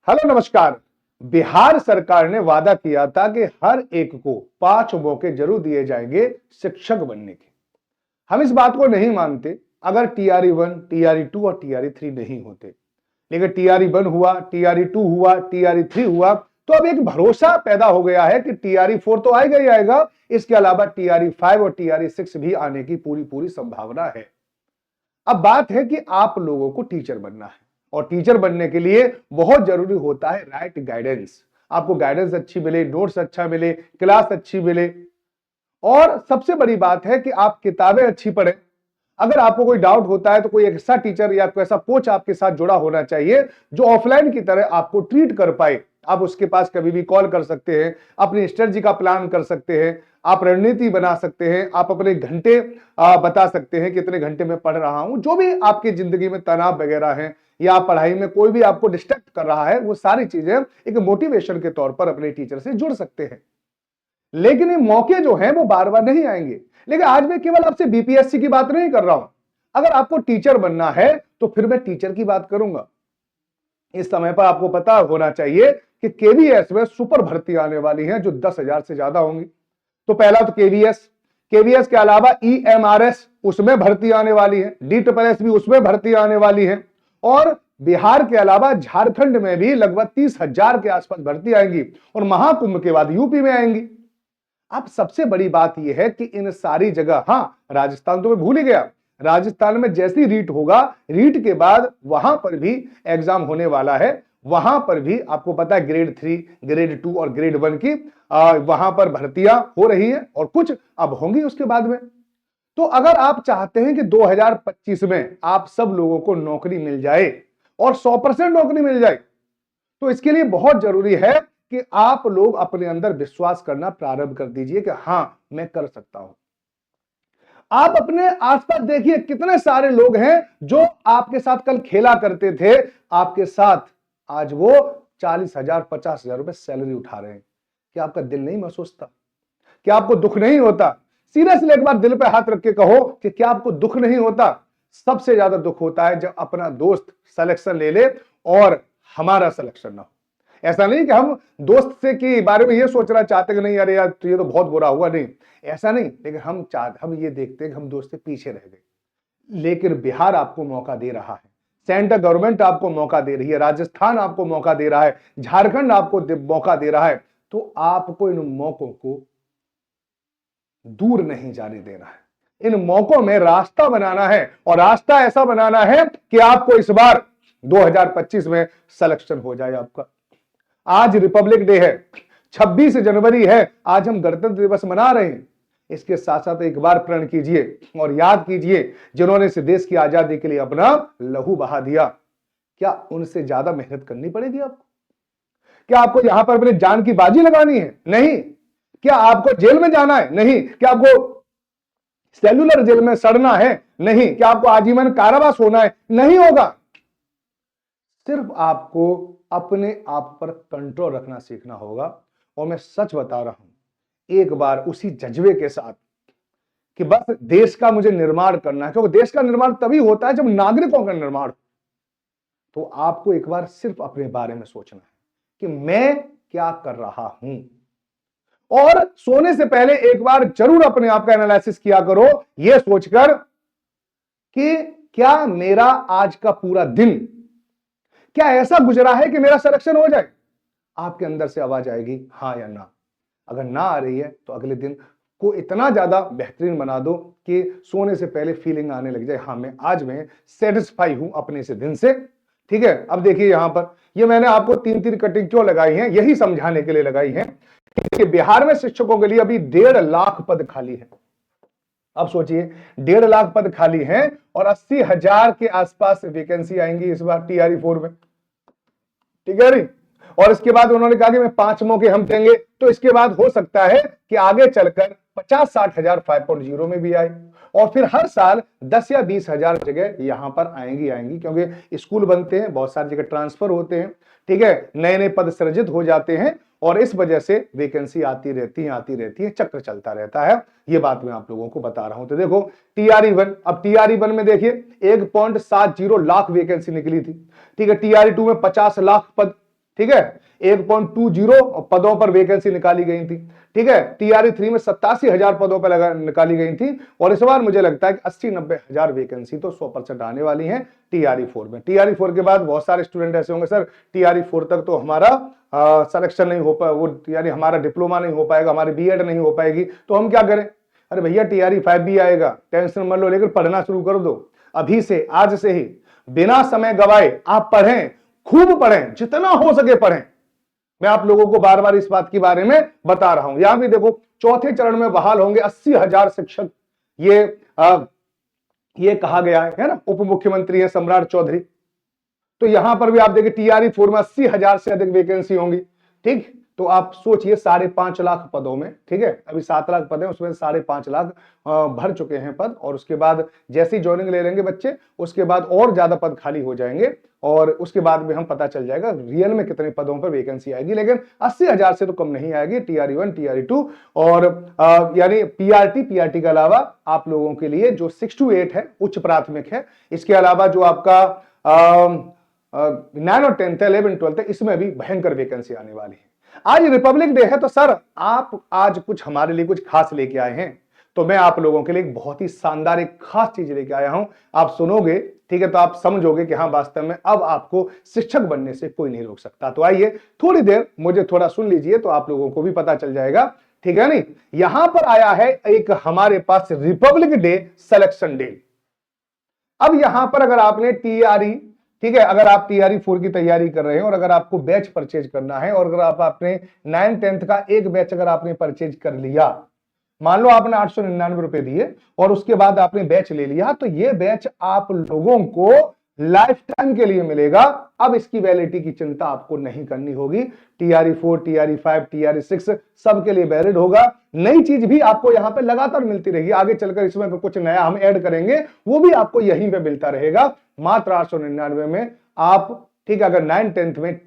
Hello नमस्कार। बिहार सरकार ने वादा किया था कि हर एक को 5 मौके जरूर दिए जाएंगे शिक्षक बनने के। हम इस बात को नहीं मानते अगर टीआरई 1, टीआरई 2 और टीआरई 3 नहीं होते, लेकिन टीआरई 1 हुआ, टीआरई 2 हुआ, टीआरई 3 हुआ, तो अब एक भरोसा पैदा हो गया है कि टीआरई 4 तो आएगा ही आएगा। इसके अलावा टीआरई 5 और टीआरई 6 भी आने की पूरी पूरी संभावना है। अब बात है कि आप लोगों को टीचर बनना है और टीचर बनने के लिए बहुत जरूरी होता है राइट गाइडेंस। आपको गाइडेंस अच्छी मिले, नोट्स अच्छा मिले, क्लास अच्छी मिले, और सबसे बड़ी बात है कि आप किताबें अच्छी पढ़ें। अगर आपको कोई डाउट होता है तो कोई ऐसा टीचर या कोई ऐसा कोच आपके साथ जुड़ा होना चाहिए जो ऑफलाइन की तरह आपको ट्रीट कर पाए। आप उसके पास कभी भी कॉल कर सकते हैं, अपनी स्ट्रेटजी का प्लान कर सकते हैं, आप रणनीति बना सकते हैं, आप अपने घंटे बता सकते हैं कितने घंटे में पढ़ रहा हूं। जो भी आपकी जिंदगी में तनाव वगैरह है या पढ़ाई में कोई भी आपको डिस्ट्रैक्ट कर रहा है, वो सारी चीजें एक मोटिवेशन के तौर पर अपने टीचर से जुड़ सकते हैं। लेकिन ये मौके जो हैं वो बार बार नहीं आएंगे। लेकिन आज मैं केवल आपसे बीपीएससी की बात नहीं कर रहा हूं। अगर आपको टीचर बनना है तो फिर मैं टीचर की बात करूंगा। इस समय पर आपको पता होना चाहिए कि केवीएस में सुपर भर्ती आने वाली है जो 10,000 से ज्यादा होंगी। तो पहला तो केवीएस के अलावा ईएमआरएस उसमें भर्ती आने वाली है, DSSS भी उसमें भर्ती आने वाली है, और बिहार के अलावा झारखंड में भी लगभग 30,000 के आसपास भर्ती आएंगी, और महाकुंभ के बाद यूपी में आएंगी। अब सबसे बड़ी बात यह है कि इन सारी जगह, हाँ राजस्थान तो मैं भूल ही गया, राजस्थान में जैसी रीट होगा, रीट के बाद वहां पर भी एग्जाम होने वाला है। वहां पर भी आपको पता है ग्रेड 3, ग्रेड 2 और ग्रेड 1 की वहां पर भर्तियां हो रही है, और कुछ अब होंगी उसके बाद में। तो अगर आप चाहते हैं कि 2025 में आप सब लोगों को नौकरी मिल जाए और 100% नौकरी मिल जाए, तो इसके लिए बहुत जरूरी है कि आप लोग अपने अंदर विश्वास करना प्रारंभ कर दीजिए कि हां मैं कर सकता हूं। आप अपने आसपास देखिए कितने सारे लोग हैं जो आपके साथ कल खेला करते थे, आपके साथ आज वो 40,000 50,000 रुपए सैलरी उठा रहे हैं। क्या आपका दिल नहीं महसूस होता? क्या आपको दुख नहीं होता? सीरियसली एक बार दिल पे हाथ रख के कहो कि क्या आपको दुख नहीं होता? सबसे ज्यादा दुख होता है जब अपना दोस्त सिलेक्शन ले ले और हमारा सिलेक्शन ना हो। ऐसा नहीं कि हम दोस्त से के बारे में ये सोचना चाहते कि नहीं यार तो ये तो बहुत बुरा हुआ, नहीं ऐसा नहीं, लेकिन हम ये देखते हैं कि हम दोस्त से पीछे रह गए। लेकिन बिहार आपको मौका दे रहा है, सेंट्रल गवर्नमेंट आपको मौका दे रही है, राजस्थान आपको मौका दे रहा है, झारखंड आपको मौका दे रहा है। तो आपको इन मौकों को दूर नहीं जाने देना है, इन मौकों में रास्ता बनाना है, और रास्ता ऐसा बनाना है कि आपको इस बार 2025 में सिलेक्शन हो जाए आपका। आज रिपब्लिक डे है, 26 जनवरी है, आज हम गणतंत्र दिवस मना रहे हैं। इसके साथ साथ एक बार प्रण कीजिए और याद कीजिए जिन्होंने इस देश की आजादी के लिए अपना लहू बहा दिया। क्या उनसे ज्यादा मेहनत करनी पड़ेगी आपको? क्या आपको यहां पर अपने जान की बाजी लगानी है? नहीं। क्या आपको जेल में जाना है? नहीं। क्या आपको सेलुलर जेल में सड़ना है? नहीं। क्या आपको आजीवन कारावास होना है? नहीं होगा। सिर्फ आपको अपने आप पर कंट्रोल रखना सीखना होगा। और मैं सच बता रहा हूं, एक बार उसी जज्बे के साथ कि बस देश का मुझे निर्माण करना है, क्योंकि देश का निर्माण तभी होता है जब नागरिकों का निर्माण हो। तो आपको एक बार सिर्फ अपने बारे में सोचना है कि मैं क्या कर रहा हूं, और सोने से पहले एक बार जरूर अपने आप का एनालिसिस किया करो, यह सोचकर कि क्या मेरा आज का पूरा दिन क्या ऐसा गुजरा है कि मेरा सिलेक्शन हो जाए। आपके अंदर से आवाज आएगी हां या ना। अगर ना आ रही है तो अगले दिन को इतना ज्यादा बेहतरीन बना दो कि सोने से पहले फीलिंग आने लग जाए, हाँ मैं सेटिस्फाई हूं अपने से दिन से। ठीक है, अब देखिए यहां पर ये मैंने आपको 3-3 कटिंग क्यों लगाई है, यही समझाने के लिए लगाई है कि बिहार में शिक्षकों के लिए अभी 1.5 लाख पद खाली है। अब सोचिए 1.5 लाख पद खाली हैं और 80,000 के आसपास वैकेंसी आएंगी इस बार टीआरई 4 में। ठीक है। और इसके बाद उन्होंने कहा कि मैं 5 मौके हम देंगे, तो इसके बाद हो सकता है कि आगे चलकर 50-60 हजार 5.0 में भी आए, और फिर हर साल 10 या 20 हजार जगह यहां पर आएंगी, क्योंकि स्कूल बनते हैं, बहुत सारी जगह ट्रांसफर होते हैं। ठीक है, नए नए पद सृजित हो जाते हैं, और इस वजह से वैकेंसी आती रहती है, चक्र चलता रहता है। ये बात मैं आप लोगों को बता रहा हूं। तो देखो टीआरई 1, अब टीआरई 1 में देखिए 1.70 लाख वैकेंसी निकली थी। ठीक है, टीआरई 2 में 50 लाख पद ठीक है, 1.20 पदों पर वैकेंसी निकाली गई थी। ठीक है, टीआरई 3 में 87,000 पदों पर निकाली गई थी, और इस बार मुझे लगता है कि 80-90 हजार वैकेंसी तो 100% आने वाली है टीआरई 4 में। टीआरई 4 के बाद बहुत सारे स्टूडेंट ऐसे होंगे, सर टीआरई 4 तक तो हमारा सिलेक्शन नहीं हो पाए, वो यानी हमारा डिप्लोमा नहीं हो पाएगा, हमारी बीएड नहीं हो पाएगी, तो हम क्या करें? अरे भैया टीआरई 5 भी आएगा, टेंशन मत लो, लेकिन पढ़ना शुरू कर दो अभी से, आज से ही, बिना समय गवाए आप पढ़ें, खूब पढ़ें, जितना हो सके पढ़ें। मैं आप लोगों को बार बार इस बात के बारे में बता रहा हूं। यहां भी देखो, चौथे चरण में बहाल होंगे 80,000 शिक्षक, ये कहा गया है ना। उप मुख्यमंत्री है सम्राट चौधरी। तो यहां पर भी आप देखिए टीआरई 4 में 80,000 से अधिक वैकेंसी होंगी। ठीक, तो आप सोचिए 5.5 लाख पदों में, ठीक है, अभी 7 लाख पद हैं, उसमें 5.5 लाख भर चुके हैं पद, और उसके बाद जैसे ही ज्वाइनिंग ले लेंगे बच्चे, उसके बाद और ज्यादा पद खाली हो जाएंगे, और उसके बाद में हम पता चल जाएगा रियल में कितने पदों पर वैकेंसी आएगी। लेकिन 80,000 से तो कम नहीं आएगी टीआरई 1, टीआरई 2 और यानी पीआरटी के अलावा आप लोगों के लिए जो 6 to 8 है, उच्च प्राथमिक है, इसके अलावा जो आपका 9 और 10th, 11, 12 इसमें भी भयंकर वैकेंसी आने वाली है। आज रिपब्लिक डे है, तो सर आप आज कुछ हमारे लिए कुछ खास लेके आए हैं, तो मैं आप लोगों के लिए एक बहुत ही शानदार एक खास चीज लेके आया हूं। आप सुनोगे, ठीक है, तो आप समझोगे कि हाँ वास्तव में अब आपको शिक्षक बनने से कोई नहीं रोक सकता। तो आइए थोड़ी देर मुझे थोड़ा सुन लीजिए, तो आप लोगों को भी पता चल जाएगा, ठीक है नहीं। यहां पर आया है एक हमारे पास रिपब्लिक डे सिलेक्शन डे। अब यहां पर अगर आपने टीआरई, ठीक है, अगर आप टीआरई 4 की तैयारी कर रहे हैं और अगर आपको बैच परचेज करना है, और अगर आप आपने 9, 10th का एक बैच अगर आपने परचेज कर लिया, मान लो आपने 899 रुपए दिए और उसके बाद आपने बैच ले लिया, तो ये बैच आप लोगों को लाइफ टाइम के लिए मिलेगा। अब इसकी वैलिडिटी की चिंता आपको नहीं करनी होगी। टीआरई 4, टीआरई 5, टीआरई 6 सबके लिए वैलिड होगा। नई चीज भी आपको यहां पे लगातार मिलती रहेगी, आगे चलकर इसमें कुछ नया हम ऐड करेंगे, वो भी आपको यहीं पे मिलता रहेगा। मात्र 899 में आप, ठीक है, अगर 9, 10th में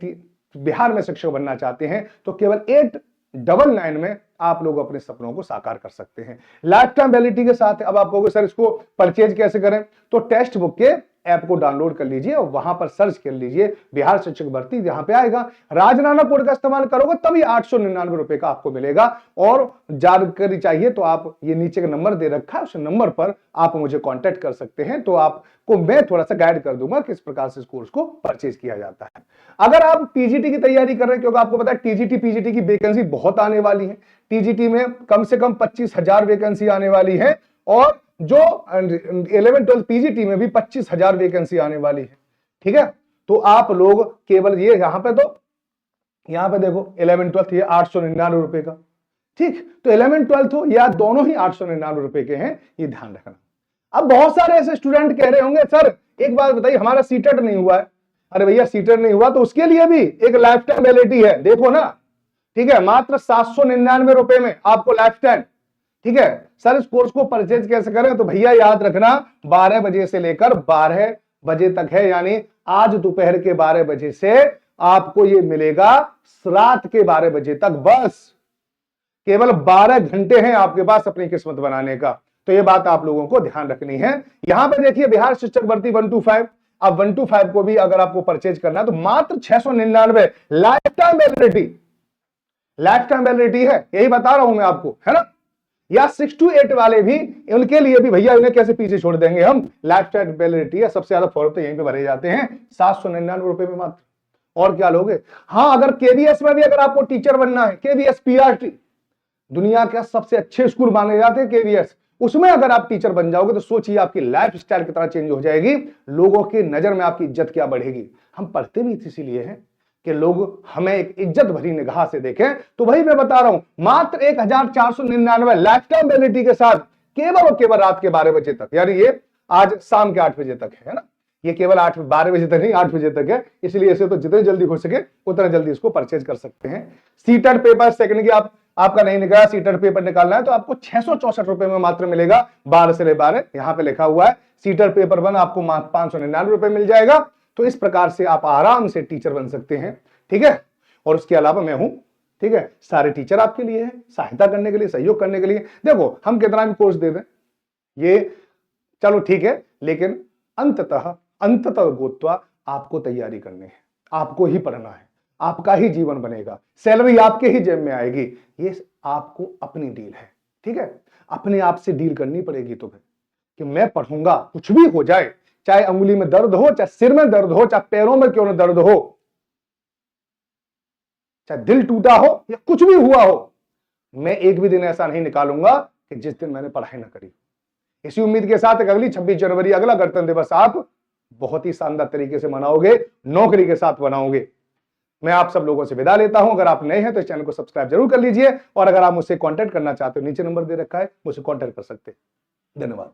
बिहार में शिक्षक बनना चाहते हैं तो केवल 899 में आप लोग अपने सपनों को साकार कर सकते हैं लाइफ टाइम वैलिडिटी के साथ। अब आप कहोगे सर इसको परचेज कैसे करें? तो टेक्स्ट बुक के ऐप को डाउनलोड कर लीजिए और वहां पर सर्च कर लीजिए बिहार शिक्षक भर्ती, यहां पे आएगा। राजनाना कोड का इस्तेमाल करोगे तभी 899 रुपए का आपको मिलेगा। और जानकारी चाहिए तो आप ये नीचे का नंबर दे रखा है, उस नंबर पर आप मुझे कांटेक्ट कर सकते हैं, तो आपको मैं थोड़ा सा गाइड कर दूंगा किस प्रकार से इस कोर्स को परचेज किया जाता है। अगर आप टीजीटी की तैयारी कर रहे हैं, क्योंकि आपको पता है टीजीटी पीजीटी की वैकेंसी बहुत आने वाली है। टीजीटी में कम से कम 25,000 वैकेंसी आने वाली है, और जो 11, 12 पीजीटी में भी 25,000 वैकेंसी आने वाली है। ठीक है, तो आप लोग केवल ये यहां पे देखो 11, 12 ये 899 रुपए का, ठीक, तो 11, 12 हो या दोनों ही 899 रुपए के हैं, ये ध्यान रखना। अब बहुत सारे ऐसे स्टूडेंट कह रहे होंगे सर एक बात बताइए हमारा सीटेट नहीं हुआ है। अरे भैया सीटेट नहीं हुआ तो उसके लिए भी एक लाइफ टाइम वैलिडिटी है, देखो ना, ठीक है, मात्र 799 रुपए में आपको लाइफ टाइम। ठीक है, सर इस कोर्स को परचेज कैसे करें? तो भैया याद रखना 12 बजे से लेकर 12 बजे तक है, यानी आज दोपहर के 12 बजे से आपको ये मिलेगा रात के 12 बजे तक। बस केवल 12 घंटे हैं आपके पास अपनी किस्मत बनाने का, तो ये बात आप लोगों को ध्यान रखनी है। यहां पे देखिए बिहार शिक्षक भर्ती 1 to 5, अब 1 to 5 को भी अगर आपको परचेज करना है तो मात्र 699 life time validity, life time validity है, यही बता रहा हूं मैं आपको, है ना। या 6 to 8 वाले भी, उनके लिए भी भैया इन्हें कैसे पीछे छोड़ देंगे हम, लाइफ टाइम वैलिडिटी है। सबसे ज्यादा फॉर्म तो यहीं पे भरे जाते हैं 799 रुपए में मात्र, और क्या लोगे। हाँ, अगर केवीएस में भी अगर आपको टीचर बनना है, केवीएस पीआरटी दुनिया के सबसे अच्छे स्कूल माने जाते हैं केवीएस, उसमें अगर आप टीचर बन जाओगे तो सोचिए आपकी लाइफ स्टाइल कितना चेंज हो जाएगी, लोगों की नजर में आपकी इज्जत क्या बढ़ेगी। हम पढ़ते भी इसीलिए हैं कि लोग हमें एक इज्जत भरी निगाह से देखें। तो वही मैं बता रहा हूं, मात्र 1499 लाइफ टाइम वैलिडिटी के साथ, केवल और केवल रात के 12 बजे तक, यानी ये आज शाम के 8 बजे तक है ना, ये केवल 12 बजे तक नहीं 8 बजे तक है, इसलिए इसे तो जितने जल्दी हो सके उतना जल्दी इसको परचेज कर सकते हैं। सीटेट पेपर सेकंड की आपका नहीं निकला, सीटेट पेपर निकालना है तो आपको 664 रुपए में मात्र मिलेगा, 12 से 12, यहां पे लिखा हुआ है। सीटेट पेपर 1 आपको मात्र 599 रुपए मिल जाएगा। तो इस प्रकार से आप आराम से टीचर बन सकते हैं, ठीक है। और उसके अलावा मैं हूं, ठीक है, सारे टीचर आपके लिए हैं, सहायता करने के लिए, सहयोग करने के लिए। देखो हम कितना भी कोर्स दे दें, ये चलो ठीक है, लेकिन अंततः गोत्वा आपको तैयारी करनी है, आपको ही पढ़ना है, आपका ही जीवन बनेगा, सैलरी आपके ही जेब में आएगी। ये आपको अपनी डील है, ठीक है। अपने आप से डील करनी पड़ेगी तुम्हें कि मैं पढ़ूंगा, कुछ भी हो जाए, चाहे अंगुली में दर्द हो, चाहे सिर में दर्द हो, चाहे पैरों में क्यों ना दर्द हो, चाहे दिल टूटा हो या कुछ भी हुआ हो, मैं एक भी दिन ऐसा नहीं निकालूंगा कि जिस दिन मैंने पढ़ाई ना करी। इसी उम्मीद के साथ अगली 26 जनवरी, अगला गणतंत्र दिवस आप बहुत ही शानदार तरीके से मनाओगे, नौकरी के साथ मनाओगे। मैं आप सब लोगों से विदा लेता हूं। अगर आप नए हैं तो इस चैनल को सब्सक्राइब जरूर कर लीजिए, और अगर आप मुझसे कांटेक्ट करना चाहते हो, नीचे नंबर दे रखा है, मुझसे कांटेक्ट कर सकते हैं। धन्यवाद।